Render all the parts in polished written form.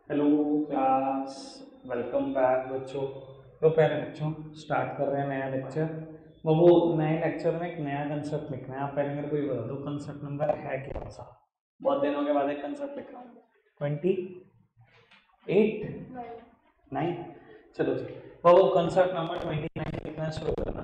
Hello class, welcome back बच्चों। तो प्यारे बच्चों, स्टार्ट कर रहे हैं नया लेक्चर। वो नए लेक्चर में एक नया कंसेप्ट लिखना है। आप पहले मेरे को ये बता दो, कंसेप्ट नंबर है कौन सा? बहुत दिनों के बाद एक कंसेप्ट लिख रहा हूँ। 28, 9। चलो जी, वो कंसेप्ट नंबर 29 लिखना शुरू करना।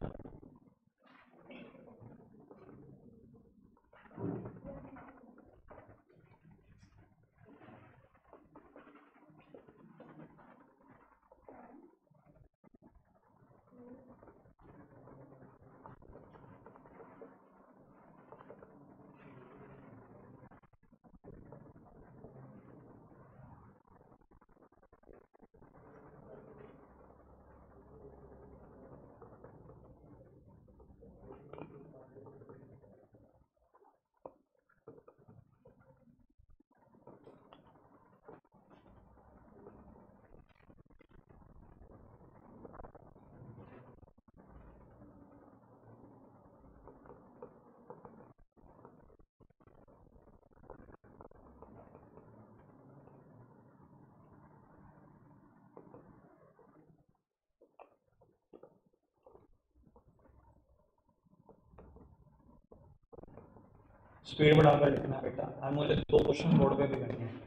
स्पीड बढ़ाकर लिखना बेटा, और मुझे 2 क्वेश्चन बोर्ड पे भी करने हैं।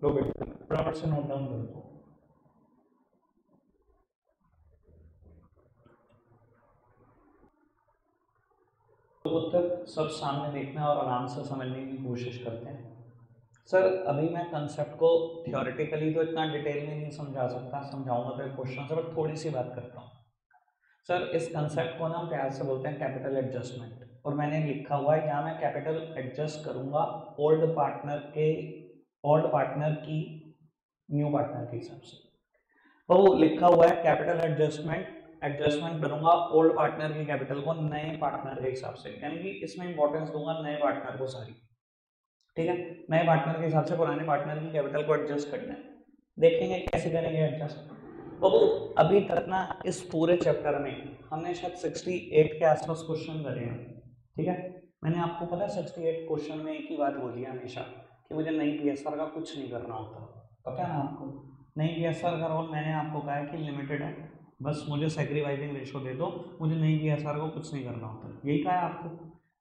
लो बेटा, फटाफट से नोट डाउन कर दो। तो उत्तर सब सामने देखना है और आराम से समझने की कोशिश करते हैं। सर, अभी मैं कंसेप्ट को थियोरेटिकली तो इतना डिटेल में नहीं समझा सकता, समझाऊंगा तो एक क्वेश्चन से, बट थोड़ी सी बात करता हूँ। सर, इस कंसेप्ट को ना हम प्यार से बोलते हैं कैपिटल एडजस्टमेंट, और मैंने लिखा हुआ है यहाँ मैं कैपिटल एडजस्ट करूंगा ओल्ड पार्टनर की न्यू पार्टनर के हिसाब से। तो लिखा हुआ है कैपिटल एडजस्टमेंट करूंगा ओल्ड पार्टनर की कैपिटल को नए पार्टनर के हिसाब से, यानी कि इसमें इंपॉर्टेंस दूंगा नए पार्टनर को सारी। ठीक है, नए पार्टनर के हिसाब से पुराने पार्टनर की कैपिटल को एडजस्ट करना है। देखेंगे कैसे करेंगे एडजस्ट। तो अभी तक ना इस पूरे चैप्टर में हमने शायद 68 के आसपास क्वेश्चन करे हैं। ठीक है, मैंने आपको पता है 68 क्वेश्चन में एक ही बात बोली है हमेशा, कि मुझे नई पीएसआर का कुछ नहीं करना होता। पता है ना आपको, नई पीएसआर का रोल मैंने आपको कहा है कि लिमिटेड है, बस मुझे सैक्रिफाइसिंग रेशो दे दो, मुझे नई पीएसआर को कुछ नहीं करना होता, यही कहा है आपको।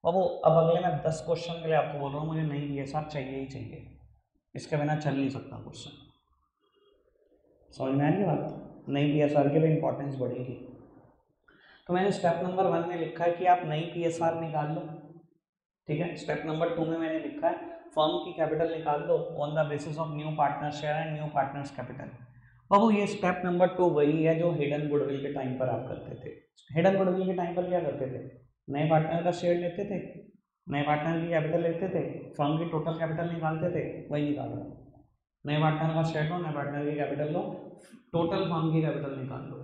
अब अगले मैं 10 क्वेश्चन के लिए आपको बोल रहा हूँ, मुझे नई पीएसआर चाहिए ही चाहिए, इसके बिना चल नहीं सकता क्वेश्चन। समझ में आ रही है बात? नई पीएसआर की भी इंपॉर्टेंस बढ़ेगी। तो मैंने स्टेप नंबर 1 में लिखा है कि आप नई पीएसआर निकाल लो। ठीक है, स्टेप नंबर 2 में मैंने लिखा है फर्म की कैपिटल निकाल दो on the basis of new partner share and new partners capital. बाबू, ये स्टेप नंबर 2 वही है जो हिडन गुडविल के टाइम पर आप करते थे। हिडन गुडविल के टाइम पर क्या करते थे? नए पार्टनर का शेयर लेते थे, नए पार्टनर की कैपिटल लेते थे, फर्म की टोटल कैपिटल निकालते थे, वही निकाल रहा हूँ। नए पार्टनर का शेयर लो, नए पार्टनर की कैपिटल लो, टोटल फर्म की कैपिटल निकाल लो।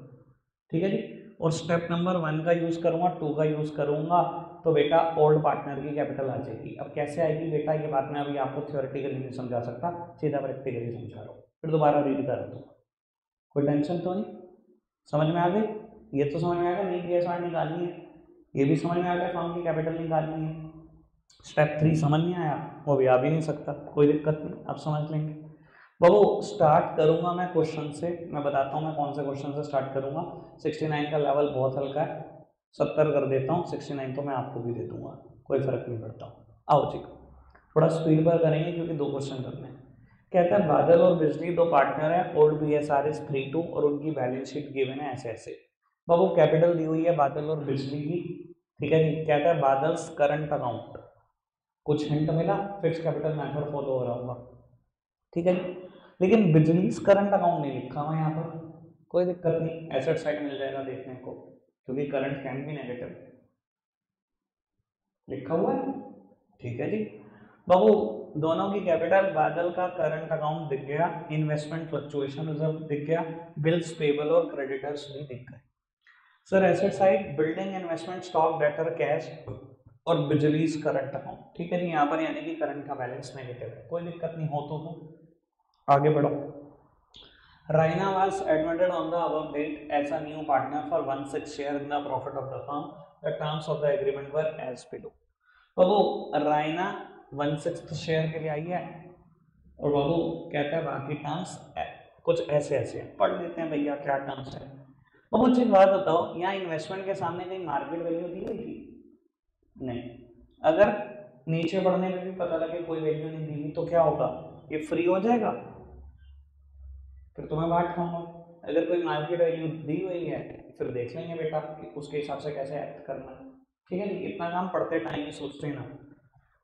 ठीक है जी। और स्टेप नंबर 1 का यूज करूंगा, 2 का यूज करूंगा, तो बेटा ओल्ड पार्टनर की कैपिटल आ जाएगी। अब कैसे आएगी बेटा, ये बात मैं अभी आपको थियोरेटिकली नहीं समझा सकता, सीधा प्रैक्टिकली समझा रहा हूँ, फिर दोबारा रीड कर दूँ। कोई टेंशन तो नहीं? समझ में आ गई? ये तो समझ में आ गया, नई पीएसआर निकालनी है, ये भी समझ में आ गया, फर्म की कैपिटल निकालनी है। स्टेप 3 समझ नहीं आया, वो भी आ भी नहीं सकता, कोई दिक्कत नहीं, आप समझ लेंगे। बाबू, स्टार्ट करूंगा मैं क्वेश्चन से, मैं बताता हूँ मैं कौन से क्वेश्चन से स्टार्ट करूंगा। 69 का लेवल बहुत हल्का है, 70 कर देता हूँ, 69 तो मैं आपको भी दे दूंगा, कोई फर्क नहीं पड़ता। आओ जी, थोड़ा स्पीड पर करेंगे क्योंकि 2 क्वेश्चन करने हैं। कहता है बादल और बिजली 2 पार्टनर हैं, ओल्ड BSR इज 32 और उनकी बैलेंस शीट गिवन है ऐसे ऐसे। बाबू कैपिटल दी हुई है बादल और बिजली की, ठीक है जी। कहता है बादल्स करंट अकाउंट, कुछ हिंट मिला, फिक्स कैपिटल मेथड फॉलो हो रहा होगा, ठीक है जी। लेकिन बिजली करंट अकाउंट नहीं लिखा हुआ यहाँ पर, कोई दिक्कत नहीं, एसेट साइड मिल जाएगा देखने को, क्योंकि करंट कैन भी नेगेटिव लिखा हुआ है, ठीक है जी। बाबू दोनों की कैपिटल, बादल का करंट अकाउंट दिख गया, इन्वेस्टमेंट फ्लक्चुएशन रिजर्व दिख गया, बिल्स पेबल और क्रेडिटर्स भी दिख गए। Sir asset side building, investment, stock, debtor, cash और बिजली करंट अकाउंट, ठीक है जी। यहाँ पर यानी कि करंट का बैलेंस नेगेटिव है, कोई दिक्कत नहीं, हो तो आगे बढ़ो। Raina was admitted on the above date as a new partner for 1/6 share in the profit of the firm. The terms of the agreement were as below. Babu Raina 1/6 share के लिए आई है और बाबू कहता है बाकी टर्म्स कुछ ऐसे ऐसे हैं, पढ़ लेते हैं भैया क्या टर्म्स है। बाबू मुझे एक बात बताओ, यहाँ इन्वेस्टमेंट के सामने कहीं मार्केट वैल्यू दी हुई थी? नहीं। अगर नीचे बढ़ने में भी पता लगे कोई वैल्यू नहीं दी तो क्या होगा, ये फ्री हो जाएगा, फिर तुम्हें बांट खाऊंगा। अगर कोई मार्केट वैल्यू दी हुई है फिर देख लेंगे बेटा कि उसके हिसाब से कैसे एक्ट करना है, ठीक है नहीं, इतना काम पढ़ते टाइम ही सोचते ना।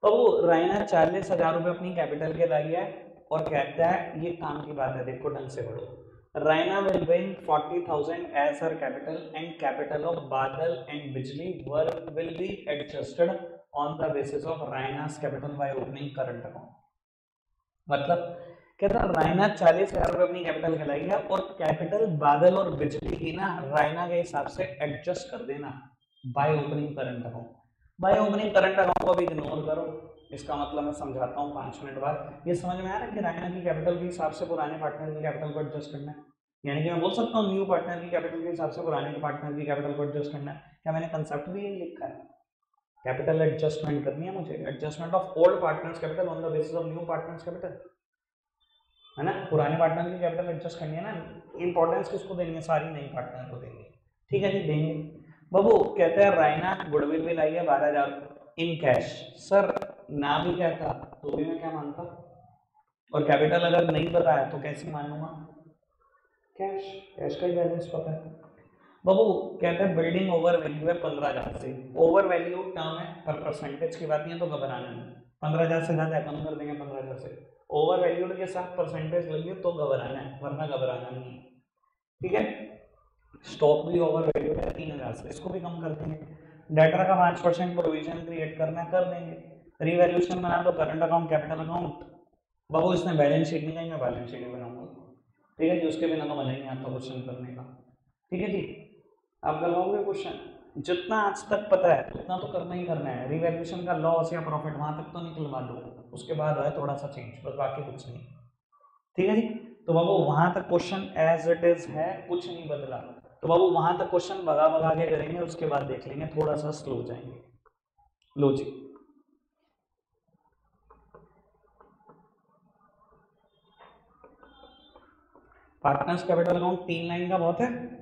तो वो रायना 40,000 रुपये अपनी कैपिटल के लाई है और कहता है, ये काम की बात है, देखो ढंग से पढ़ो। Raina will bring 40,000 as her capital and capital of Badal and Bijli work will be adjusted on the basis of Raina's capital by opening current account. मतलब कहता रायना 40,000 रुपये अपनी कैपिटल कहलाई है और कैपिटल बादल और बिजली की ना रायना के हिसाब से एडजस्ट कर देना bye opening current account. Bye opening current account को भी इग्नोर करो, इसका मतलब मैं समझाता हूँ 5 मिनट बाद। ये समझ में आ रहा है कि रायना की कैपिटल के हिसाब से पुराने पार्टनर की कैपिटल को एडजस्ट करना है, यानी कि मैं बोल सकता हूँ न्यू पार्टनर की कैपिटल के हिसाब से पुराने के पार्टनर की कैपिटल को एडजस्ट करना है। क्या मैंने कंसेप्ट भी यही लिखा है? कैपिटल एडजस्टमेंट करनी है मुझे, adjustment of old partners capital on the basis of new partners capital, है ना। पुराने पार्टनर की कैपिटल एडजस्ट करनी है ना, इंपॉर्टेंस किसको देंगे, सारी नई पार्टनर को देंगे, ठीक है जी देंगे। बाबू कहते हैं रायना गुडविल भी लाई है 12,000 इन कैश। सर ना भी कहता तो भी मैं क्या मानता, और कैपिटल अगर नहीं बताया तो कैसे मानूंगा, कैश, कैश का ही बैलेंस पता है। बाबू कहते हैं बिल्डिंग ओवर वैल्यू है 15,000 से, ओवर वैल्यू टर्म है पर परसेंटेज की बात नहीं है तो घबराना नहीं, 15,000 से ज्यादा कम कर देंगे 15,000 से, ओवर वैल्यूड के साथ परसेंटेज लगी तो घबराना है वरना घबराना नहीं है, ठीक है। स्टॉक भी ओवर वैल्यूड है 3,000 से, इसको भी कम कर देंगे। डेटर का 5% प्रोविजन क्रिएट करना कर देंगे। रिवैल्यूएशन बना दो करंट अकाउंट कैपिटल अकाउंट। बाबू इसने बैलेंस शीट नहीं कही, मैं बैलेंस शीट बनाऊंगा, ठीक है जी, उसके बिना तो मजा ही नहीं आता क्वेश्चन करने का, ठीक है जी। आप करवाओगे क्वेश्चन, जितना आज तक पता है उतना तो करना ही करना है। रिवैल्यूएशन का लॉस या प्रॉफिट वहां तक तो निकलवा दो, उसके बाद है थोड़ा सा चेंज, बस बाकी कुछ नहीं, ठीक है जी। तो बाबू वहां तक क्वेश्चन एज इट इज है, कुछ नहीं बदला। तो बाबू वहां तक क्वेश्चन भगा भगा के करेंगे, उसके बाद देख लेंगे, थोड़ा सा स्लो जाएंगे। लो जी, पार्टनर्स कैपिटल अकाउंट 3 लाइन का बहुत है।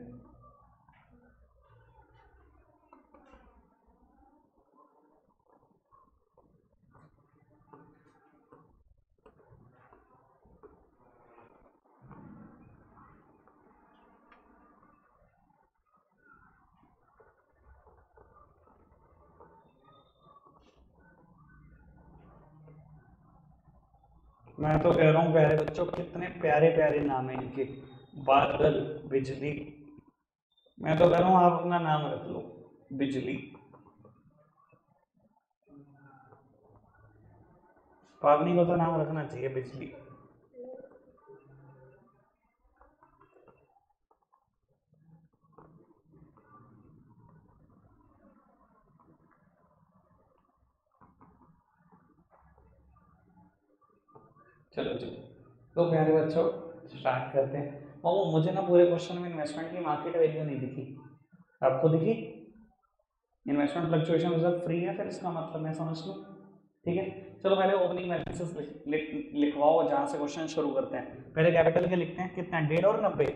मैं तो कह रहा हूँ प्यारे बच्चों, कितने प्यारे प्यारे नाम है इनके, बादल, बिजली। मैं तो कह रहा हूँ आप अपना नाम रख लो बिजली, पावनी को तो नाम रखना चाहिए बिजली। चलो चलो, तो प्यारे बच्चों स्टार्ट करते हैं। और मुझे ना पूरे क्वेश्चन में इन्वेस्टमेंट की मार्केट वैल्यू नहीं दिखी, आपको दिखी? इन्वेस्टमेंट फ्लक्चुएशन रिजर्व फ्री है, फिर इसका मतलब मैं समझ लूँ, ठीक है। चलो पहले ओपनिंग बैलेंसेस लिखवाओ, जहाँ से क्वेश्चन शुरू करते हैं। पहले कैपिटल के लिखते हैं, कितना, 1.5 और 90,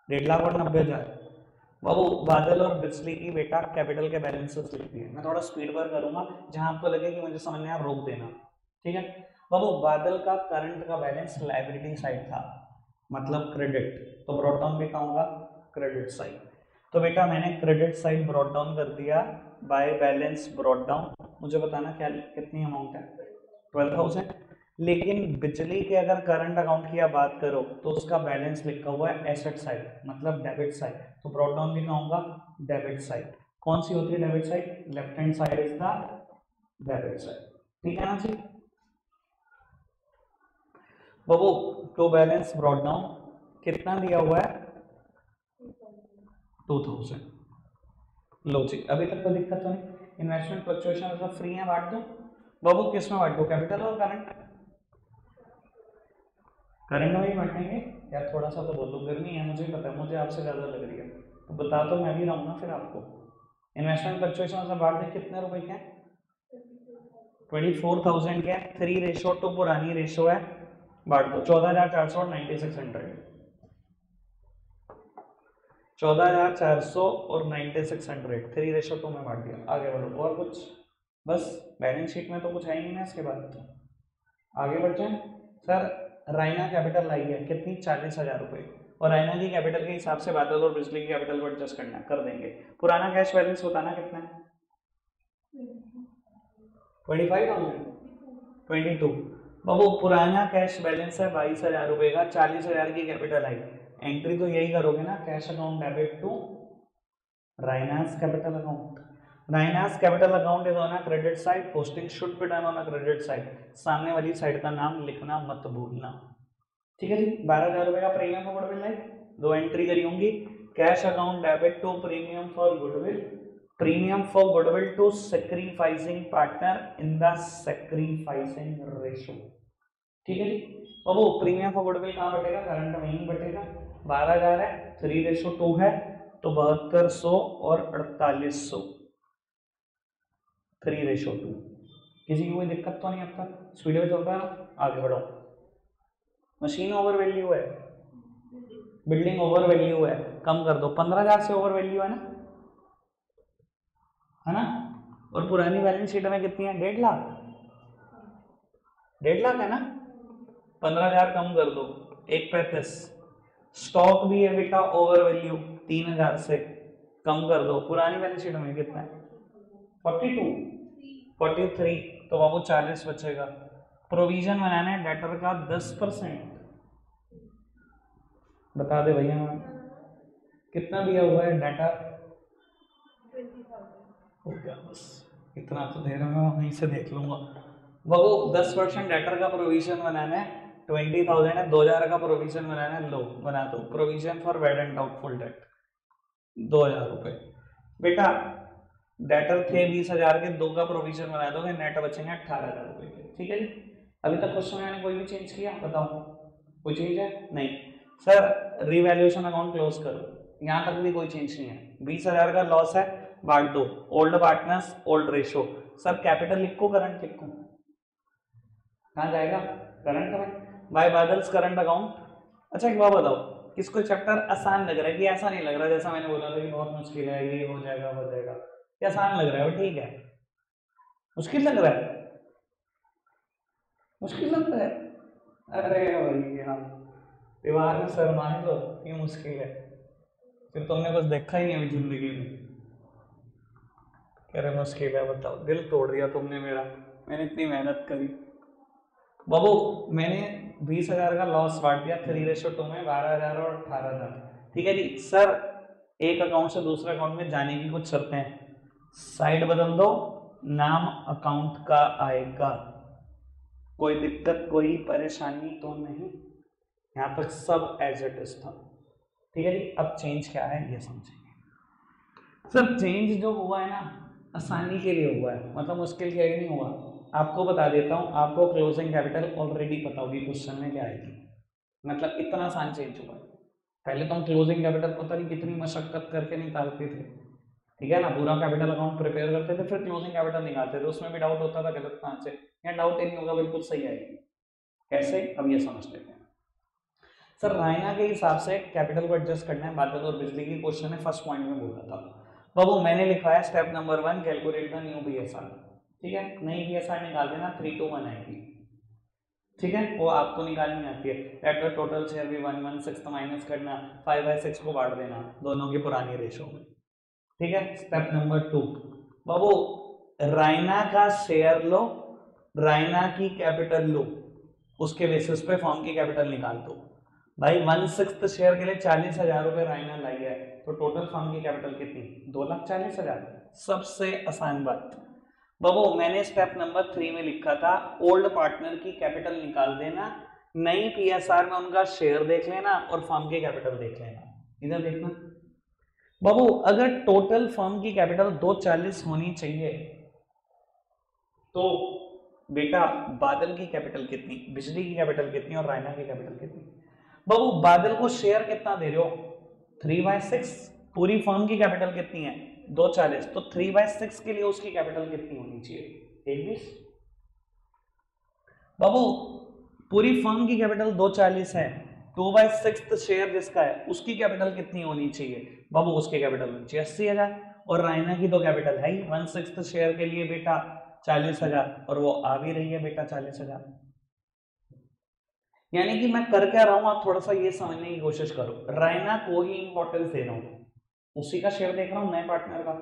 1.5 लाख और 90,000। बाबू बादल और बिजली की बेटा कैपिटल के बैलेंसेस लिखती है। मैं थोड़ा स्पीड पर करूंगा, जहां आपको लगे कि मुझे समझ में आप रोक देना, ठीक है। बाबू बादल का करंट का बैलेंस लायबिलिटी साइड था, मतलब क्रेडिट, तो ब्रॉट डाउन भी कहूंगा क्रेडिट साइड। तो बेटा मैंने क्रेडिट साइड ब्रॉट डाउन कर दिया बाय बैलेंस ब्रॉट डाउन। मुझे बताना क्या कितनी अमाउंट है, 12,000। लेकिन बिजली के अगर करंट अकाउंट की आप बात करो तो उसका बैलेंस लिखा हुआ है एसेट साइड, मतलब डेबिट साइड, तो ब्रॉट डाउन भी कहूंगा डेबिट साइड। कौन सी होती है debit side? Left hand side is the debit side, ठीक है ना जी। बाबू टू बैलेंस ब्रॉट डाउन कितना दिया हुआ है? 2000। लो जी, अभी तक कोई दिक्कत तो नहीं। इन्वेस्टमेंट फ्लक्चुएशन मतलब फ्री है, बांट दो। बाबू किस में बांट दो, कैपिटल और करंट? करंट में ही बांटेंगे यार, थोड़ा सा तो बोलो, गर्मी है मुझे पता है, मुझे आपसे ज्यादा लग रही है, तो बता तो मैं भी रहूँ ना फिर आपको। इन्वेस्टमेंट फ्लक्चुएशन मतलब बांट दें, कितने रुपए के? 24,000 के। 3:2 पुरानी रेशो है, बांट दो 14,400 और 9600। 14,400 और 9600 3:2 में बांट दिया। आगे बढ़ो, और कुछ? बस बैलेंस शीट में तो कुछ है ही नहीं ना इसके बाद, तो आगे बढ़ जाए। सर रायना कैपिटल लाई है कितनी? 40,000 रुपए, और रायना की कैपिटल के हिसाब से बादल और बिजली की कैपिटल को एडजस्ट करना कर देंगे। पुराना कैश बैलेंस बताना कितना है? 25,000, 22। बाबू पुराना कैश बैलेंस है 22,000 रुपए का, 40,000 की कैपिटल आई। एंट्री तो यही करोगे ना, cash account debit to Raina's capital account. Raina's capital account is on a credit side, posting should be done on a credit side. सामने वाली साइड का नाम लिखना मत भूलना, ठीक है जी। 12,000 रुपए का प्रीमियम फॉर गुडविल है, दो एंट्री करी होंगी। Cash account debit to premium for goodwill, premium for goodwill to sacrificing partner in the sacrificing ratio, ठीक है जी। अब वो प्रीमियम फॉर गुडविल कहाँ बटेगा? करंट में ही बटेगा। 12,000 है, 3:2 है, तो 7200 और 4800, 3:2। किसी की कोई दिक्कत तो नहीं अब तक? स्पीड में चल रहा है, आगे बढ़ो। मशीन ओवर वैल्यू है, बिल्डिंग ओवर वैल्यू है, कम कर दो। 15,000 से ओवर वैल्यू है ना? और पुरानी बैलेंस शीट में कितनी है? 1.5 लाख, 1.5 लाख है ना? 15,000 कम कर दो, 135। स्टॉक भी है बेटा ओवर वैल्यू, 3,000 से कम कर दो। पुरानी बैलेंस शीट में कितना है? 42, 43, तो बाबू 40 बचेगा। प्रोविजन बनाना है डेटर का 10%, बता दे भैया मैम कितना दिया हुआ है डाटा? हो गया बस, इतना तो दे रहा हूँ, वहीं से देख लूंगा। बाबू 10% डेटर का प्रोविजन बनाना है, 20,000 है, 2,000 का प्रोविजन बनाना है। लो बना दो, provision for bad and doubtful debt 2,000 रुपए। बेटा डेटर थे 20,000 के, 2 का प्रोविजन बना दोगे, नेट बचेंगे 18,000 रुपए के, ठीक है जी। अभी तक क्वेश्चन मैंने कोई भी चेंज किया? बताओ, कोई चेंज है? नहीं। सर रिवैल्यूएशन अकाउंट क्लोज करो, यहाँ तक भी कोई चेंज नहीं है। 20,000 का लॉस है, बांट दो, old partners old ratio. Sir capital लिखो करंट लिखो, कहाँ जाएगा? करंट में, बाय बादल्स करंट अकाउंट। अच्छा एक बात बताओ, किसको चैप्टर आसान लग रहा है कि ऐसा नहीं लग रहा जैसा मैंने बोला था कि बहुत मुश्किल है, ये हो जाएगा हो जाएगा, ये आसान लग रहा है? ठीक है, मुश्किल लग रहा है, मुश्किल लग रहा है। अरे भैया दीवार में सर मान लो, ये मुश्किल है, फिर तुमने कुछ देखा ही नहीं अभी जिंदगी में। कह रहे मुश्किल है, बताओ, दिल तोड़ दिया तुमने मेरा, मैंने इतनी मेहनत करी। बाबू मैंने 20,000 का लॉस बांट दिया 3:2 में, 12,000 और 18,000, ठीक है जी। सर एक अकाउंट से दूसरे अकाउंट में जाने की कुछ शर्तें हैं, साइड बदल दो, नाम अकाउंट का आएगा, कोई दिक्कत कोई परेशानी तो नहीं? यहाँ तक सब एज इट इज था, ठीक है जी। अब चेंज क्या है ये समझेंगे। सर चेंज जो हुआ है ना, आसानी के लिए हुआ है, मतलब मुश्किल के लिए नहीं हुआ। आपको बता देता हूँ, आपको क्लोजिंग कैपिटल ऑलरेडी पता होगी क्वेश्चन में क्या आएगी, मतलब इतना आसान चेंज हुआ है। पहले तो हम क्लोजिंग कैपिटल पता नहीं कितनी मशक्कत करके निकालते थे, ठीक है ना, पूरा कैपिटल अकाउंट प्रिपेयर करते थे, फिर क्लोजिंग कैपिटल निकालते थे, उसमें भी डाउट होता था गलत कहाँ से। यहाँ डाउट ही नहीं होगा, बिल्कुल सही आएगी। कैसे? अब ये समझ लेते हैं। सर रायना के हिसाब से कैपिटल को एडजस्ट करना है, बादल और बिजली की क्वेश्चन है, फर्स्ट पॉइंट में बोला था बाबू। मैंने लिखा है step number 1 calculate the new BSR. ठीक है, नई बीएसआर निकाल देना, 3 to 1 आएगी। ठीक है, वो आपको निकालनी आती है। लेट द टोटल शेयर भी 1/6 माइनस करना, 5/6 को बांट देना दोनों की पुरानी रेशो में। ठीक है, स्टेप नंबर 2 बाबू, रायना का शेयर लो, रायना की कैपिटल लो, उसके बेसिस पे फॉर्म की कैपिटल निकाल दो। भाई 1/6 शेयर के लिए 40,000 रुपए रायना लाई है, तो टोटल फॉर्म की कैपिटल कितनी? 2,40,000। सबसे आसान बात बाबू, मैंने स्टेप नंबर 3 में लिखा था ओल्ड पार्टनर की कैपिटल निकाल देना, नई पीएसआर में उनका शेयर देख लेना और फॉर्म की कैपिटल देख लेना। इधर देखना बाबू, अगर टोटल फर्म की कैपिटल 240 होनी चाहिए तो बेटा बादल की कैपिटल कितनी, बिजली की कैपिटल कितनी और रायना की कैपिटल कितनी? बाबू बादल को शेयर कितना दे रहे हो? 3/6। पूरी फर्म की कैपिटल कितनी है? 240। तो 3/6 के लिए उसकी कैपिटल कितनी होनी चाहिए? 21। बाबू पूरी फर्म की कैपिटल 240 है, 2/6 शेयर जिसका है उसकी कैपिटल कितनी होनी चाहिए? बाबू उसकी कैपिटल होनी चाहिए 80,000, और रायना की तो कैपिटल है ही 1/6 शेयर के लिए बेटा 40,000, और वो आ भी रही है बेटा 40,000। यानी कि मैं कर क्या रहा हूं, आप थोड़ा सा ये समझने की कोशिश करो। रायना को ही इंपॉर्टेंस दे रहा हूं, उसी का शेयर देख रहा हूं, नए पार्टनर का,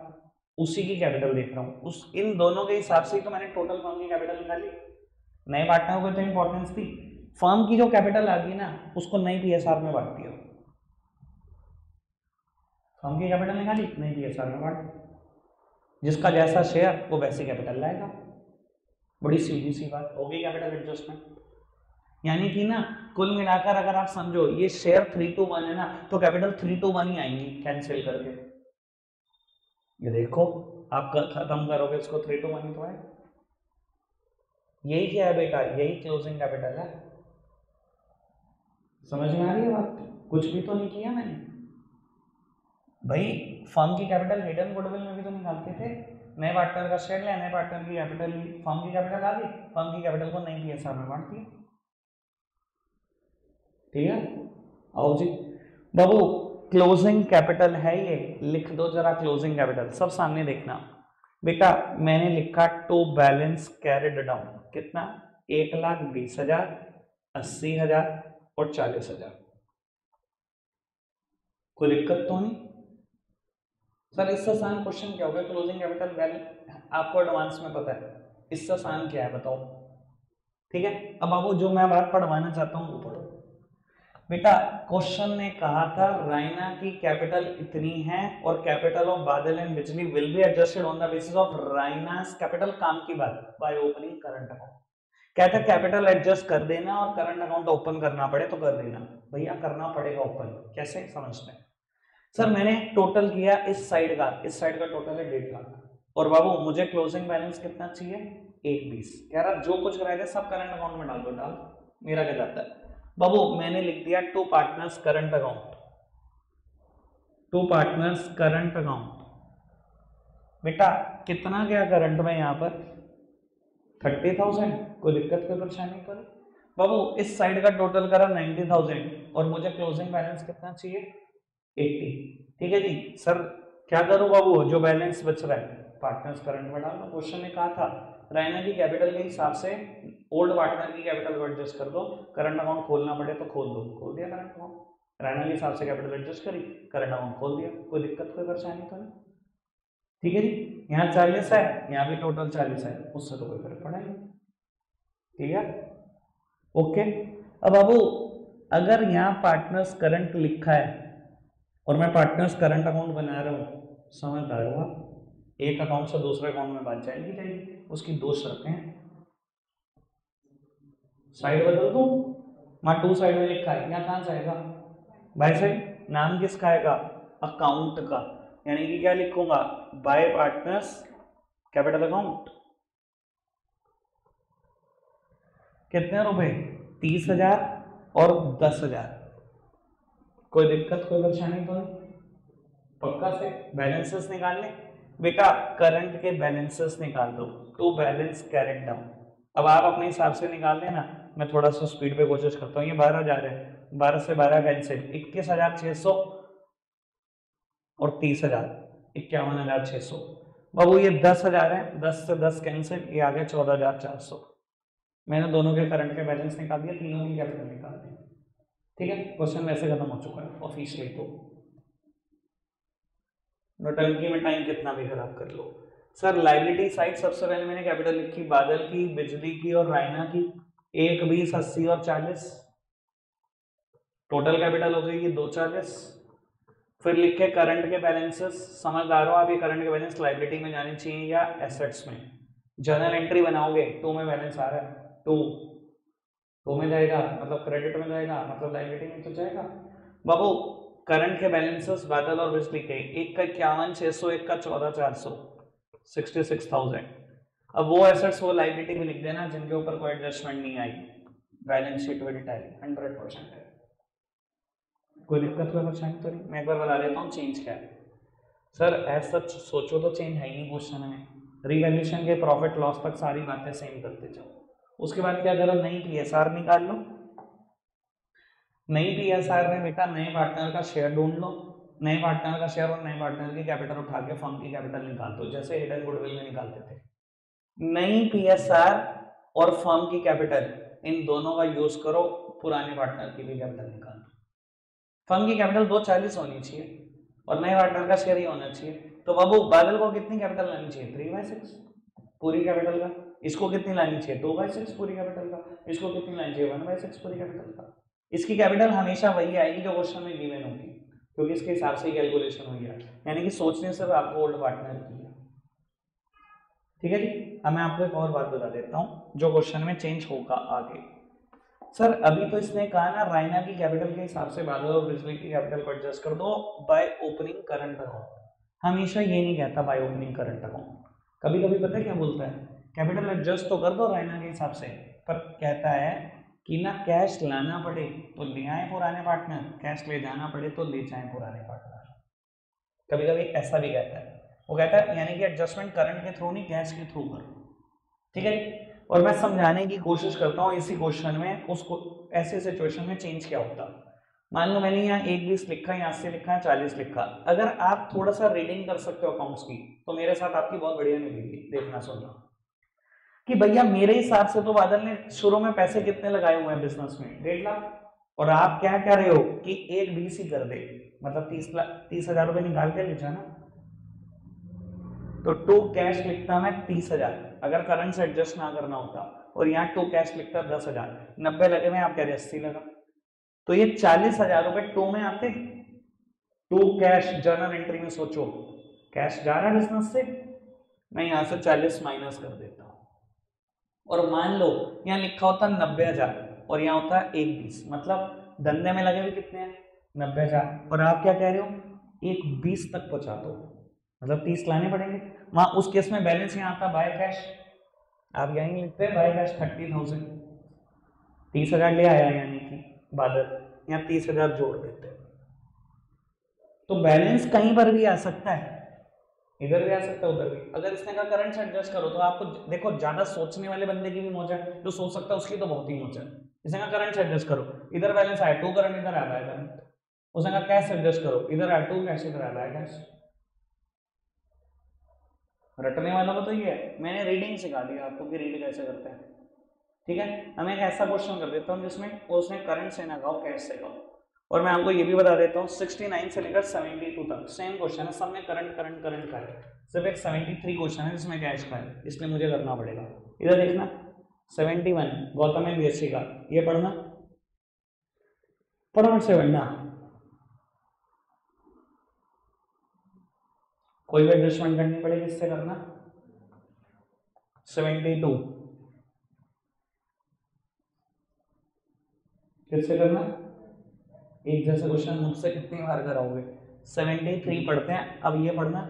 उसी की कैपिटल देख रहा हूं, उस इन दोनों के हिसाब से ही तो मैंने टोटल फर्म की कैपिटल निकाली। नए पार्टनर को तो इंपॉर्टेंस थी, फर्म की जो कैपिटल आ गई ना उसको नई पीएसआर में बांट दिया। फर्म की कैपिटल निकाली, नई पीएसआर में बांट, जिसका जैसा शेयर वो वैसी कैपिटल लाएगा। बड़ी सीधी सी बात होगी कैपिटल एडजस्टमेंट। यानी कि ना कुल मिलाकर अगर आप समझो ये शेयर 3 to 1 है ना, तो कैपिटल 3 to 1 ही आएंगी कैंसिल करके। ये देखो आप खत्म करोगे इसको, 3 to 1 ही तो है। यही क्या है बेटा, यही क्लोजिंग कैपिटल है। समझ में आ रही है बात? कुछ भी तो नहीं किया मैंने भाई। फर्म की कैपिटल हिडन गुडविल में भी तो निकालते थे, नए पार्टनर का शेयर लिया, नए पार्टनर की कैपिटल ली, फर्म की कैपिटल आ गई, फर्म की कैपिटल को नई पीएसआर में बांट दिया। ठीक है, आओ जी बाबू, क्लोजिंग कैपिटल है ये, लिख दो जरा क्लोजिंग कैपिटल, सब सामने देखना बेटा। मैंने लिखा टू बैलेंस कैरिड डाउन, कितना? 1,20,000, 80,000 और 40,000। कोई दिक्कत तो नहीं? सर इससे आसान क्वेश्चन क्या होगा? क्लोजिंग कैपिटल वैल्यू आपको एडवांस में पता है, इससे आसान क्या है बताओ? ठीक है, अब बाबू जो मैं बात पढ़वाना चाहता हूँ वो पढ़ो बेटा। क्वेश्चन ने कहा था रायना की कैपिटल इतनी है और capital of Badal and Bijli will be adjusted on the basis of Raina's capital, काम की बात, बाय ओपनिंग करंट अकाउंट। कहता है कैपिटल एडजस्ट कर देना और करंट अकाउंट ओपन करना पड़े तो कर देना। भैया करना पड़ेगा ओपन, कैसे समझते हैं? सर मैंने टोटल किया इस साइड का, इस साइड का टोटल है 1.5 लाख, और बाबू मुझे क्लोजिंग बैलेंस कितना चाहिए? 1,20। कह रहा जो कुछ रह जाए सब करंट अकाउंट में डाल दो, डाल मेरा क्या जाता है बाबू। मैंने लिख दिया to partners current account, to partners current account. बेटा कितना गया करंट में यहाँ पर? 30,000। कोई दिक्कत कोई परेशानी तो नहीं बाबू? इस साइड का टोटल करा 90,000 और मुझे क्लोजिंग बैलेंस कितना चाहिए? 80। ठीक है जी सर, क्या करूं बाबू? जो बैलेंस बच रहा है पार्टनर्स करंट में डालना। क्वेश्चन ने कहा था रायना की कैपिटल के हिसाब से ओल्ड पार्टनर की कैपिटल को एडजस्ट कर दो, करंट अकाउंट खोलना पड़े तो खोल दो, खोल दिया करंट अकाउंट। रायना के हिसाब से कैपिटल एडजस्ट करी, करंट अकाउंट खोल दिया, कोई दिक्कत कोई परेशानी तो नहीं? ठीक है जी, यहाँ 40 है, यहाँ भी टोटल 40 है, उससे तो कोई फर्क पड़ा नहीं। ठीक है, ओके। अब बाबू अगर यहाँ पार्टनर्स करंट लिखा है और मैं पार्टनर्स करंट अकाउंट बना रहा हूँ, समझदार हो आप? एक अकाउंट से दूसरे अकाउंट में बात जाएगी, उसकी दो शर्तें हैं। साइड बदल दूं, वहां 2 साइड में लिखा है, यहाँ कहां से आएगा बाय साइड? नाम किसका आएगा? अकाउंट का। यानी कि क्या लिखूंगा? Bye partners capital account. कितने रुपए? 30,000 और 10,000। कोई दिक्कत कोई परेशानी तो नहीं? पक्का से बैलेंसेस निकालने बेटा, करंट के बैलेंसेस निकाल दो, टू बैलेंस कैरिड डाउन। अब आप अपने हिसाब से निकाल लेना, मैं थोड़ा सा स्पीड पे कोशिश करता हूँ। ये 12 जा रहे हैं, 12 से 12 कैंसिल, 21,600 और 30,000, 51,600। बाबू ये 10,000 है, 10 से 10 कैंसिल, ये आ गया 14,400। मैंने दोनों के करंट के बैलेंस निकाल दिया, तीनों की कैपिटल निकाल दी। ठीक है, क्वेश्चन वैसे खत्म हो चुका है ऑफिशियली। तो नोटंकी में टाइम कितना भी खराब कर लो। सर लाइबिलिटी साइड सबसे पहले मैंने कैपिटल लिखी बादल की, बिजली की और रायना की, 1, 20, 80 और 40। टोटल कैपिटल हो गई ये 240। फिर लिखे करंट के बैलेंसेस, समझदार हो आप, ये करंट के बैलेंस लाइबिलिटी में जाने चाहिए या एसेट्स में। जर्नल एंट्री बनाओगे 2 में बैलेंस आ रहा है, 2 में जाएगा मतलब क्रेडिट में जाएगा, मतलब लाइबिलिटी में तो जाएगा। बाबू करंट के बैलेंसेस बादल और बिजली के, एक का 51,600, एक का 14,400, 66,000। अब वो एसेट्स वो लाइबिलिटी में लिख देना जिनके ऊपर कोई एडजस्टमेंट नहीं आई, बैलेंस शीट विल टैली 100% है। कोई दिक्कत कोई परेशानी तो नहीं? मैं एक बार बता देता हूँ चेंज क्या है। सर एज सच सोचो तो चेंज है ही नहीं क्वेश्चन में। रिवैल्यूएशन के प्रॉफिट लॉस तक सारी बातें सेम करते जाओ। उसके बाद क्या करो, नई पीएसआर निकाल लो। नई पीएसआर में बेटा नए पार्टनर का शेयर ढूंढ लो, नए पार्टनर का शेयर और नए पार्टनर की कैपिटल उठा के फर्म की कैपिटल निकाल दो, जैसे हिडन गुडविल में निकालते थे। नई पीएसआर और फर्म की कैपिटल, इन दोनों का यूज करो, पुराने पार्टनर की भी कैपिटल निकाल दो। फर्म की कैपिटल 240 होनी चाहिए और नए पार्टनर का शेयर ही होना चाहिए। तो बाबू बादल को कितनी कैपिटल लानी चाहिए, 3/6 पूरी कैपिटल का। इसको कितनी लानी चाहिए, 2/6 पूरी कैपिटल का। इसको कितनी लानी चाहिए, 1/6 पूरी कैपिटल का। इसकी कैपिटल हमेशा वही आएगी जो क्वेश्चन में गिवन होगी, क्योंकि इसके हिसाब से ही कैलकुलेशन हुई है, यानी कि सोचने से आपको ओल्ड पार्टनर की है। ठीक है जी। अब मैं आपको एक और बात बता देता हूँ जो क्वेश्चन में चेंज होगा आगे। सर अभी तो इसने कहा ना रायना की कैपिटल के हिसाब से बादल और बिजली की कैपिटल को एडजस्ट कर दो बाय ओपनिंग करंट अकाउंट। हमेशा ये नहीं कहता बाय ओपनिंग करंट अकाउंट, कभी कभी पता है क्या बोलता है, कैपिटल एडजस्ट तो कर दो रायना के हिसाब से, पर कहता है कि ना कैश लाना पड़े तो ले आए पुराने पार्टनर, कैश ले जाना पड़े तो ले जाए पुराने पार्टनर। कभी कभी ऐसा भी कहता है, वो कहता है यानी कि एडजस्टमेंट करंट के थ्रू नहीं कैश के थ्रू करो। ठीक है, और मैं समझाने की कोशिश करता हूँ इसी क्वेश्चन में उसको ऐसे सिचुएशन में चेंज क्या होता। मान लो मैंने यहाँ 1/20 लिखा है, यहाँ से लिखा है 40 लिखा। अगर आप थोड़ा सा रीडिंग कर सकते हो अकाउंट्स की तो मेरे साथ आपकी बहुत बढ़िया निकलेगी, देखना सुनना कि भैया मेरे हिसाब से तो बादल ने शुरू में पैसे कितने लगाए हुए हैं बिजनेस में, 1.5 लाख, और आप क्या कह रहे हो कि 1/20 ही कर दे, मतलब 30,000 रुपए निकाल के ले जाना। तो टू कैश लिखता मैं 30,000 अगर करंट से एडजस्ट ना करना होता, और यहाँ टू कैश लिखता 10,000, 90 लगे में आप कह रहे 80 लगा, तो ये 40,000 रुपए टू में आते। टू कैश जर्नल एंट्री में सोचो, कैश जा रहा है बिजनेस से, मैं यहां से 40 माइनस कर देता हूं, और मान लो यहाँ लिखा होता 90,000 और यहाँ होता है 1/20, मतलब धंधे में लगे हुए कितने हैं 90,000, और आप क्या कह रहे हो 1/20 तक पहुंचा दो, मतलब 30 लाने पड़ेंगे। वहां उस केस में बैलेंस यहाँ आता बाय कैश, आप यहीं लिखते हैं बाय कैश 30,000, 30,000 ले आया यानी कि बादल, यहाँ 30,000 जोड़ देते हैं। तो बैलेंस कहीं पर भी आ सकता है, इधर भी आ सकता है उधर भी। अगर इसने कहा करंट से एडजस्ट करो तो आपको देखो ज्यादा सोचने वाले बंदे की भी मौज है, जो सोच सकता है उसकी तो बहुत ही मौज है। इसने कहा करंट से एडजस्ट करो, इधर बैलेंस आया 2 करंट, इधर आ रहा है करंट। उसने कहा कैश से एडजस्ट करो, इधर आया 2 कैश, इधर आ रहा है कैश। रटने वाला तो ये है, मैंने रीडिंग सिखा दिया आपको कि रीड कैसे करते हैं। ठीक है, हमें एक ऐसा क्वेश्चन कर देता हूँ जिसमें उसने करंट से ना कहो कैश से कहो, और मैं आपको ये भी बता देता हूँ 69 से लेकर 72 तक सेम क्वेश्चन है, सब में करंट करंट करंट का है, सिर्फ एक 73 क्वेश्चन है जिसमें कैश का है, इसलिए मुझे करना पड़ेगा। इधर देखना 71 गौतम एंड बीएससी का, ये पढ़ना, फटाफट से पढ़ना, कोई भी एडजस्टमेंट करनी पड़ेगी इससे करना। 72 किससे करना, एक जैसे क्वेश्चन मुझसे कितनी बार कराओगे। 73 पढ़ते हैं, अब ये पढ़ना,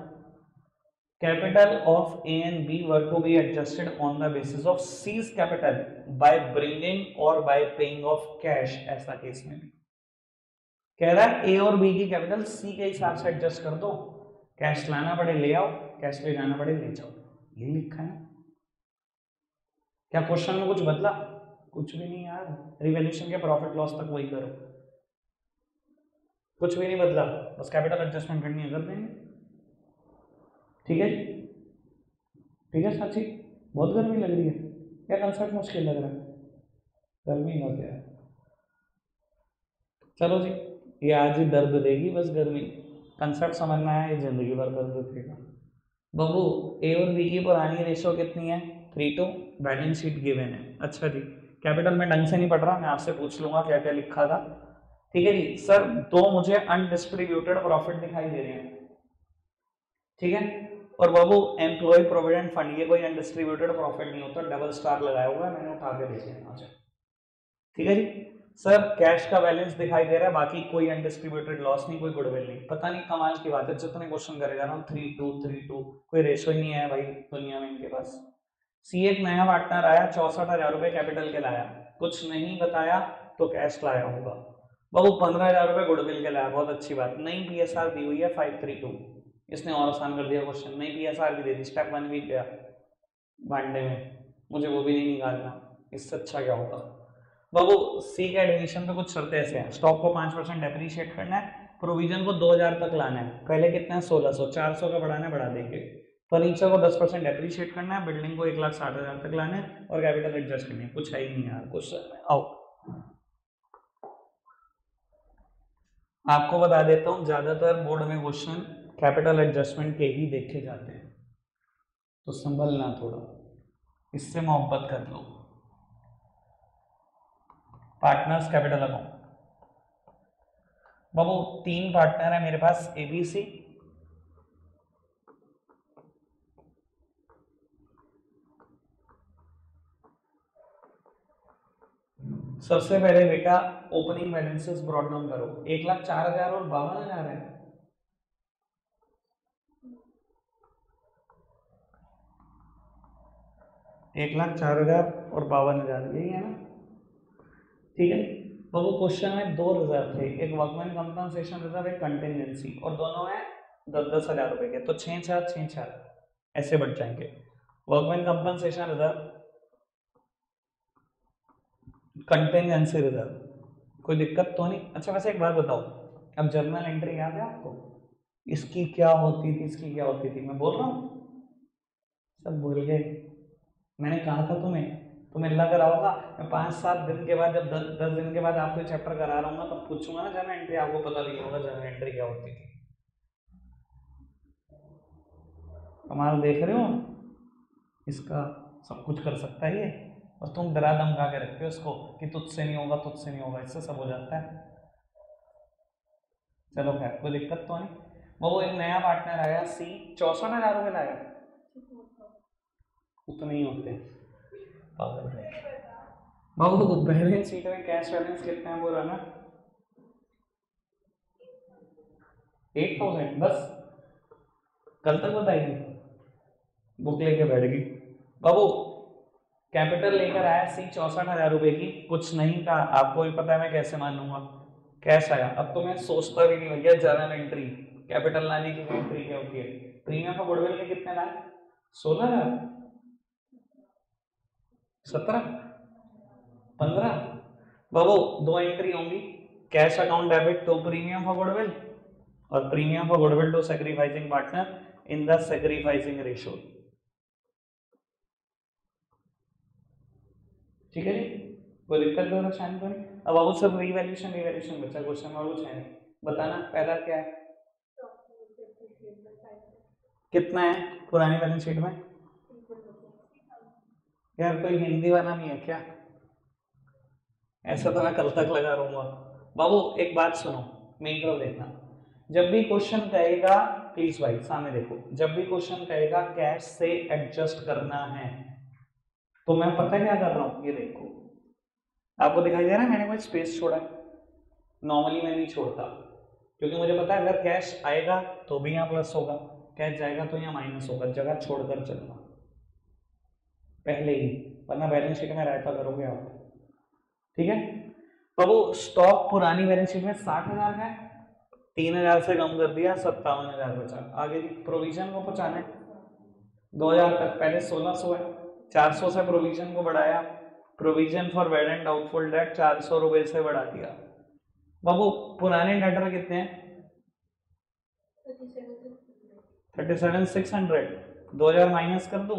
capital of A and B were to be adjusted on the basis of sees capital by bringing और बाय पेइंग ऑफ कैश। ऐसा केस में भी कह रहा है ए और बी की कैपिटल सी के हिसाब से एडजस्ट कर दो, कैश लाना पड़े ले आओ, कैश ले जाना पड़े ले जाओ, ये लिखा है। क्या क्वेश्चन में कुछ बदला, कुछ भी नहीं यार, रिवैल्यूएशन के प्रॉफिट लॉस तक वही करो। कुछ भी नहीं बदला, बस कैपिटल एडजस्टमेंट करनी है, कर देंगे। ठीक है जी, ठीक है साची, बहुत गर्मी लग रही है क्या? कंसेप्ट मुश्किल लग रहा है? गर्मी का क्या है, चलो जी, ये आज ही दर्द देगी बस गर्मी, कंसेप्ट समझना है, ये जिंदगी भर दर्द देगा। बाबू ए और बी की पुरानी रेशो कितनी है? 3:2, बैलेंस शीट गिवन है। अच्छा जी, कैपिटल में ढंग से नहीं पढ़ रहा, मैं आपसे पूछ लूंगा क्या क्या लिखा था। ठीक है जी सर, दो मुझे अनडिस्ट्रीब्यूटेड प्रॉफिट दिखाई दे रहे हैं, ठीक है, और बाबू एम्प्लॉय प्रोविडेंट फंड, ये कोई अनडिस्ट्रीब्यूटेड प्रॉफिट नहीं होता, डबल स्टार लगाया हुआ है, मैंने उठा के देख लिया। ठीक है जी सर, कैश का बैलेंस दिखाई दे रहा है, बाकी कोई अनडिस्ट्रीब्यूटेड लॉस नहीं, कोई गुडविल नहीं। पता नहीं कमाल की बात है, जितने क्वेश्चन करेगा ना 3:2 कोई रेशो ही नहीं है भाई दुनिया में इनके पास। सी एक नया पार्टनर आया, 64,000 रुपए कैपिटल के लाया, कुछ नहीं बताया तो कैश लाया होगा। बाबू 15,000 रुपए गुडविल के लाया, बहुत अच्छी बात। नई पीएसआर दी हुई है 532, इसने और आसान कर दिया क्वेश्चन, नई पीएसआर भी दे दी, स्टेप 1 भी गया बांटने में, मुझे वो भी नहीं निकालना, इससे अच्छा क्या होगा। बाबू सी के एडमिशन पे कुछ शर्तें ऐसे हैं, स्टॉक को 5% डेप्रीशिएट करना है, प्रोविजन को 2,000 तक लाना है, पहले कितना है 1600, 400 का बढ़ाना है, बढ़ा देंगे। फर्नीचर को 10% डेप्रीशिएट करना है, बिल्डिंग को 1,60,000 तक लाना है, और कैपिटल एडजस्ट करनी है। कुछ है ही नहीं यार क्वेश्चन में, आओ आपको बता देता हूँ, ज्यादातर बोर्ड में क्वेश्चन कैपिटल एडजस्टमेंट के ही देखे जाते हैं, तो संभलना थोड़ा, इससे मोहब्बत कर लो। पार्टनर्स कैपिटल अकाउंट, बाबू 3 पार्टनर है मेरे पास, एबीसी, सबसे पहले बेटा ओपनिंग बैलेंसेस ब्रॉट डाउन करो, 1,04,000 और 52,000 है, एक लाख 4,000 और 52,000, यही है ना? ठीक है, बाबू क्वेश्चन में 2 रिजर्व थे, एक वर्कमैन कंपनसेशन रिजर्व, एक कंटिजेंसी, और दोनों में 10,000 रुपए के, तो 6,4 6,4 ऐसे बढ़ जाएंगे। Workman compensation reserve, contingency reserve, कोई दिक्कत तो नहीं? अच्छा वैसे एक बात बताओ, अब जर्नल एंट्री याद है आपको, इसकी क्या होती थी, इसकी क्या होती थी, मैं बोल रहा हूँ सब भूल गए। मैंने कहा था तुम्हें लग रहा होगा, मैं 5-7 दिन के बाद, जब 10 दिन के बाद आपको चैप्टर करा रहा हूँ तब पूछूंगा ना जर्नल एंट्री, आपको पता भी होगा जर्नल एंट्री क्या होती थी। कमाल देख रहे हो, इसका सब कुछ कर सकता है ये, और तुम डरा धमका के रखते हो इसको कि तुझसे नहीं होगा, तुझसे नहीं होगा, इससे सब हो जाता है। चलो खैर कोई दिक्कत तो नहीं। वो एक नया पार्टनर आया सी, 64,000 रुपये लाया, उतने ही होते हैं पागल है। बाबू बैलेंस शीट में कैश बैलेंस कितना है पूरा ना? 8,000 बस, कल तक बताएगी, बुक लेके बैठ गई। बाबू कैपिटल लेकर आया सी 64,000 रुपए की, कुछ नहीं था, आपको भी पता है मैं कैसे मानूंगा, कैश आया। अब तो मैं सोचता भी नहीं भैया जर्नल एंट्री कैपिटल लाने की एंट्री क्या होती है। प्रीमियम ऑफ गुडविल के कितने लाए? 16,000, 17, 15। बाबू 2 एंट्री होंगी, cash account debit to premium for goodwill और premium for goodwill to sacrificing partner in the sacrificing ratio. ठीक है जी, कोई दिक्कत तो शायद तो नहीं। अब बाबू सब रिवैल्यूएशन बचा, क्वेश्चन और कुछ है नहीं, बताना पहला क्या है, कितना है पुरानी बैलेंस शीट में? यार कोई हिंदी वाला नहीं है क्या? ऐसा तो मैं कल तक लगा रहूंगा। बाबू एक बात सुनो, मेरी तरफ देखना, जब भी क्वेश्चन कहेगा, प्लीज भाई सामने देखो, जब भी क्वेश्चन कहेगा कैश से एडजस्ट करना है, तो मैं पता क्या कर रहा हूं, ये देखो आपको दिखाई दे रहा है, मैंने कोई स्पेस छोड़ा है, नॉर्मली मैं नहीं छोड़ता, क्योंकि मुझे पता है अगर कैश आएगा तो भी यहाँ प्लस होगा, कैश जाएगा तो यहाँ माइनस होगा, जगह छोड़कर चलना पहले ही, वरना बैलेंस शीट में रायता करोगे आप। ठीक है, तो वो स्टॉक पुरानी बैलेंस शीट में 60,000 है, 3,000 से कम कर दिया, 57,000 बचा। आगे जी प्रोविजन को पहुंचाना है 2,000 तक, पहले 1,600 है, 400 से प्रोविजन को बढ़ाया, provision for bad and doubtful debt 400 रुपए से बढ़ा दिया, बाबू पुराने डेटर कितने हैं? 37,600। 2,000 माइनस कर दूं?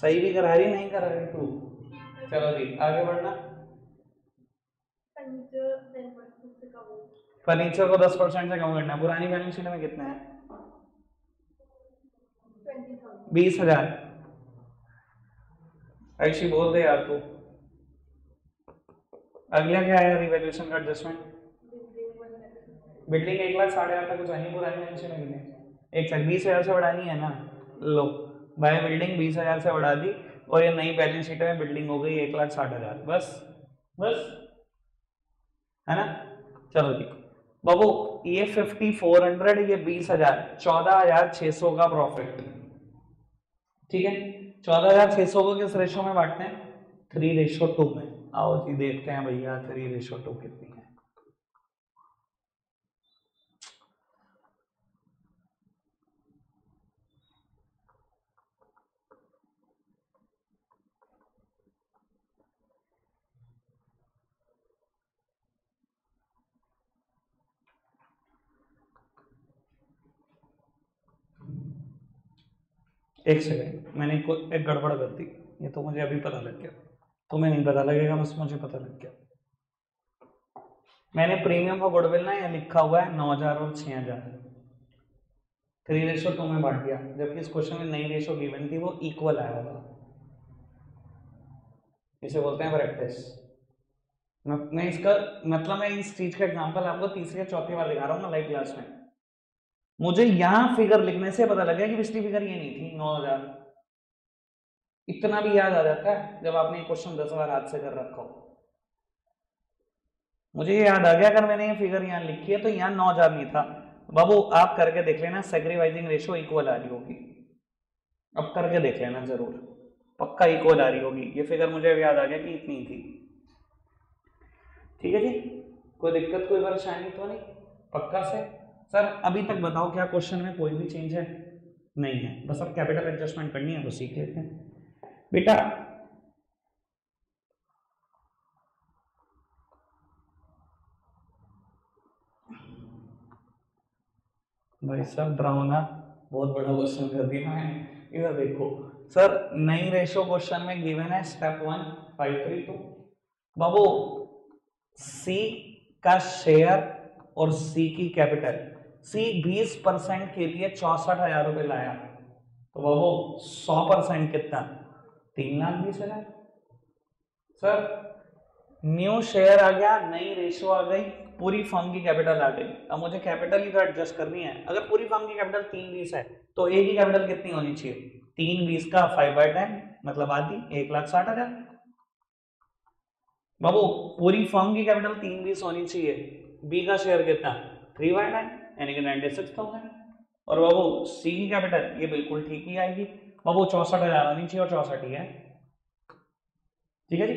सही भी करा रही नहीं करा रही तू? चलो जी आगे बढ़ना। फर्नीचर को 10% से कम करना है। पुरानी बैलेंस शीट में कितने हैं? 20,000। ऐसी बोल दे यार तू। अगला क्या है रिवैल्यूएशन का एडजस्टमेंट? बिल्डिंग 1,60,000 तक कुछ नहीं पुरानी बैलेंस शीट में कितने? एक सेकंड 20,000 से बढ़ानी है ना? लो भाई बिल्डिंग 20,000 से बढ़ा दी और ये नई बैलेंस शीट में बिल्डिंग हो गई 1,60,000। बस बस है ना? चलो जी बाबू ये 5,400 ये 20,000 14,600 का प्रॉफिट। ठीक है 14,600 को किस रेशो में बांटते हैं? 3:2 में। आओ जी देखते हैं भैया 3:2 कितनी है। एक सेकेंड मैंने एक गड़बड़ कर दी। ये तो मुझे अभी पता लग गया। तुम्हें नहीं पता लगेगा बस मुझे पता लग गया। मैंने प्रीमियम का गुडविल ना यहाँ लिखा हुआ है 9,000 और 6,000 3:2 में बांट दिया जबकि इस क्वेश्चन में नई रेशो गिवन थी वो इक्वल आया होगा। इसे बोलते हैं प्रैक्टिस। मैं इसका मतलब मैं इस चीज का एग्जांपल आपको तीसरी या चौथी बार दिखा रहा हूँ ना लाइव क्लास में। मुझे यहां फिगर लिखने से पता लगा कि पिछली फिगर ये नहीं थी 9,000। इतना भी याद आ जाता है जब आपने क्वेश्चन 10 बार हाथ से कर रखा हो। मुझे ये याद आ गया अगर मैंने ये फिगर यहाँ लिखी है तो यहाँ 9,000 नहीं था। बाबू आप करके देख लेना सेग्रीवाइजिंग रेशो इक्वल आ रही होगी। अब करके देख लेना जरूर पक्का इक्वल आ रही होगी। ये फिगर मुझे याद आ गया कि इतनी थी। ठीक है जी कोई दिक्कत कोई परेशानी तो नहीं? पक्का से सर अभी तक बताओ क्या क्वेश्चन में कोई भी चेंज है? नहीं है बस अब कैपिटल एडजस्टमेंट करनी है तो सीख लेते हैं बेटा। भाई साहब ड्रामा बहुत बड़ा क्वेश्चन कर दिया है। इधर देखो सर नई रेशो क्वेश्चन में गिवन है स्टेप 1 532। बाबू सी का शेयर और सी की कैपिटल। सी 20% के लिए 64,000 रुपए लाया तो बाबू 100% कितना? 3,20,000। सर न्यू शेयर आ गया नई रेशो आ गई पूरी फर्म की कैपिटल आ गई। अब मुझे कैपिटल ही तो एडजस्ट करनी है। अगर पूरी फर्म की कैपिटल 3,20 है तो ए की कैपिटल कितनी होनी चाहिए? 3,20 का 5/10 मतलब आधी 1,60,000। बाबू पूरी फर्म की कैपिटल 3,20 होनी चाहिए। बी का शेयर कितना? 3/10 यानी कि 96,000। और बाबू सी की कैपिटल ये बिल्कुल ठीक ही आएगी। बाबू 64,000 होनी चाहिए और 64 ही है। ठीक है जी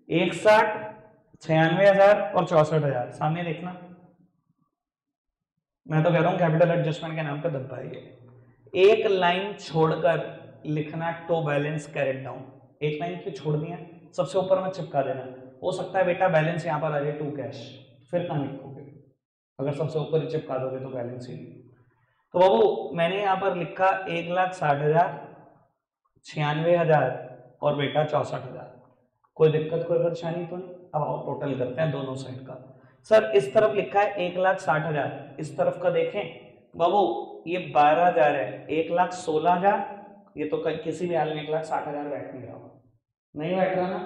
61 96,000 और 64,000 सामने देखना। मैं तो कह रहा हूं कैपिटल एडजस्टमेंट के नाम पे धब्बा है ये। एक लाइन छोड़कर लिखना टू बैलेंस कैरेट डाउन। एक लाइन क्यों छोड़ दिया? सबसे ऊपर में चिपका देना। हो सकता है बेटा बैलेंस यहाँ पर आ जाए टू कैश फिर कहाँ लिखोगे? अगर सबसे ऊपर ही चिपका दोगे तो बैलेंस ही। तो बाबू मैंने यहाँ पर लिखा 1,60,000 96,000 और बेटा 64,000। कोई दिक्कत कोई परेशानी तो नहीं? अब आओ टोटल करते हैं दोनों साइड का। सर इस तरफ लिखा है 1,60,000 इस तरफ का देखें बाबू ये 12,000 है 1,16,000। ये तो किसी भी हाल में 1,60,000 बैठ नहीं रहा नहीं बैठ रहा ना?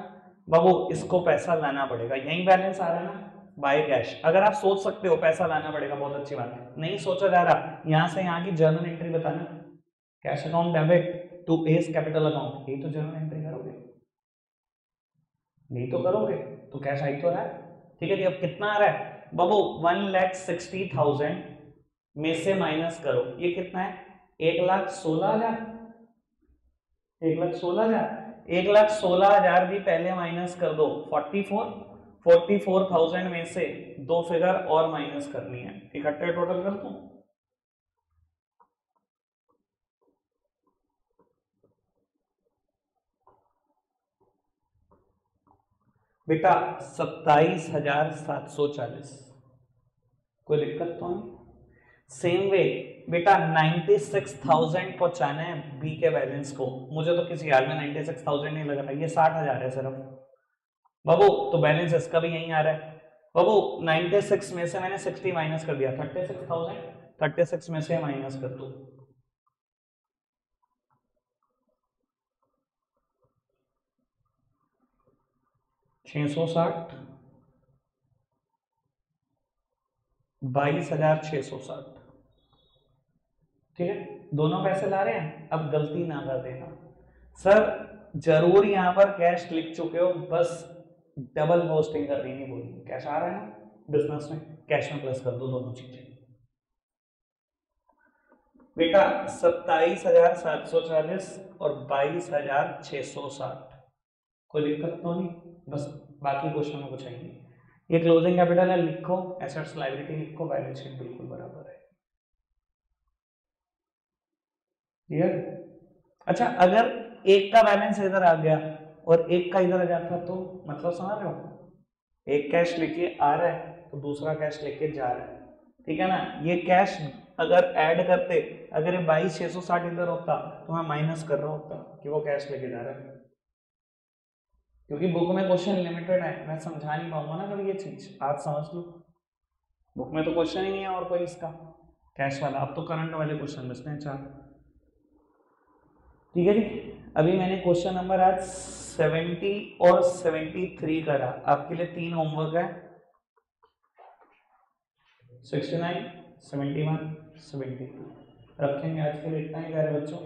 बाबू इसको पैसा लाना पड़ेगा यही बैलेंस आ रहा है ना बाय कैश। अगर आप सोच सकते हो पैसा लाना पड़ेगा बहुत अच्छी बात है। नहीं सोचा जा रहा यहां से यहाँ की जर्नल एंट्री बताना cash account debit to S capital account यही तो जर्नल एंट्री करोगे। नहीं तो करोगे तो कैश आई तो रहा है। ठीक है जी अब कितना आ रहा है बाबू 1,60,000 में से माइनस करो ये कितना है? 1,16,000। 1,16,000 भी पहले माइनस कर दो 44,000 में से दो फिगर और माइनस करनी है इकट्ठे टोटल कर दो। बेटा 27,740, कोई दिक्कत तो नहीं। सेम वे बेटा 96,000 पहुंचाना है बी के बैलेंस को, मुझे तो किसी हाल में 96,000 नहीं लग रहा, ये 60,000 है सिर्फ बाबू, तो बैलेंस इसका भी यहीं आ रहा है बाबू। 96 में से मैंने 60 माइनस कर दिया, 36,000, 36 में से माइनस कर दो, $660, 22,660, ठीक है, दोनों पैसे ला रहे हैं। अब गलती ना कर देना सर, जरूर यहां पर कैश लिख चुके हो, बस डबल पोस्टिंग करनी नहीं बोली, कैश आ रहा है ना बिजनेस में, कैश में प्लस कर दो दोनों चीजें। बेटा 27,740 और 22,660, कोई दिक्कत तो नहीं, बस बाकी क्वेश्चन में कुछ आएंगे। ये क्लोजिंग कैपिटल है, लिखो, एसेट्स लायबिलिटी लिखो, बैलेंस शीट बिल्कुल बराबर है, क्लियर। अच्छा, अगर एक का बैलेंस इधर आ गया और एक का इधर आ जाता तो मतलब समझ रहे हो, एक कैश लेके आ रहा है तो दूसरा कैश लेके जा रहा है, ठीक है ना। ये कैश अगर ऐड करते, अगर ये 22,660 इधर होता तो मैं माइनस कर रहा होता कि वो कैश लेके जा रहा है, क्योंकि बुक में क्वेश्चन लिमिटेड है, मैं समझा नहीं पाऊंगा ना कभी ये चीज, आज समझ लो, बुक में तो क्वेश्चन ही नहीं है और कोई इसका कैश वाला, अब तो करंट वाले क्वेश्चन बचते हैं 4, ठीक है जी। अभी मैंने क्वेश्चन नंबर आज 70 और 73 करा, आपके लिए 3 होमवर्क है, 69, 71, 72 रखेंगे आज के लिए, इतना ही कह रहे बच्चों।